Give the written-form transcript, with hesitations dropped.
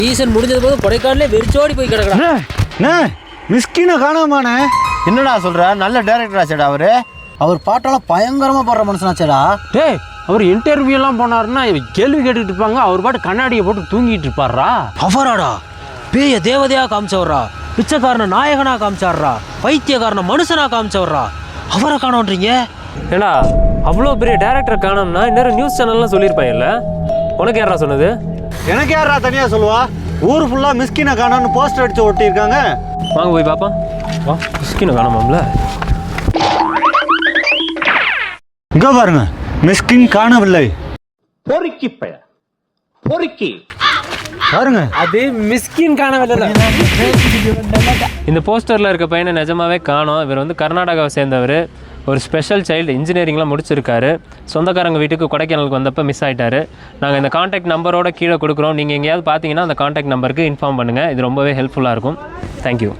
Season முடிஞ்சது போது கொடைக்கானலே வெறிச்சோடி போய் கிடக்குறான். மிஸ்கினை காணாமாண்ணே. என்னடா சொல்ற? நல்ல டைரக்டர் ஆச்சேடா அவர் பாட்டெல்லாம் பயங்கரமா பாடுற மனுஷனாச்சேடா. டேய் அவர் இன்டர்வியூ எல்லாம் போனாருன்னா கேள்வி கேட்டுட்டு இருப்பாங்க, அவர் பாட்டு கண்ணாடியை போட்டு தூங்கிட்டு இருப்பாரா. அவராடா பேய தேவதையா காமிச்சவரா, பிச்சைக்காரன நாயகனா காமிச்சாடுறா, பைத்தியக்காரன மனுஷனா காமிச்சவரா. அவரை காணோன்றீங்க? ஏடா அவ்வளோ பெரிய டேரக்டர் காணோம்னா இன்னொரு நியூஸ் சேனல்லாம் சொல்லியிருப்பாங்கல்ல. உனக்கு யாரா சொன்னது? எனக்கு யாரா தனியா சொல்லுவா? ஊர் ஃபுல்லா மிஸ்கினை காணோன்னு போஸ்டர் அடிச்சு ஒட்டியிருக்காங்க. வாங்க போய் பாப்பா. வா, மிஸ்கினை காணோமாம்ல. இங்க பாருங்க, மிஸ்கின் காணவில்லை. பொறுக்கி பைய பொறுக்கி பாருங்க, அது மிஸ்கின் காணவில்லை. இந்த போஸ்டரில் இருக்க பையனை நிஜமாவே காணோம். இவர் வந்து கர்நாடகாவை சேர்ந்தவர். ஒரு ஸ்பெஷல் சைல்டு, இன்ஜினியரிங்லாம் முடிச்சிருக்காரு. சொந்தக்காரங்க வீட்டுக்கு கொடைக்கானலுக்கு வந்தப்போ மிஸ் ஆகிட்டாரு. நாங்கள் இந்த காண்டாக்ட் நம்பரோட கீழே கொடுக்குறோம். நீங்கள் எங்கேயாவது பார்த்தீங்கன்னா அந்த காண்டாக்ட் நம்பருக்கு இன்ஃபார்ம் பண்ணுங்கள். இது ரொம்பவே ஹெல்ப்ஃபுல்லாக இருக்கும். தேங்க்யூ.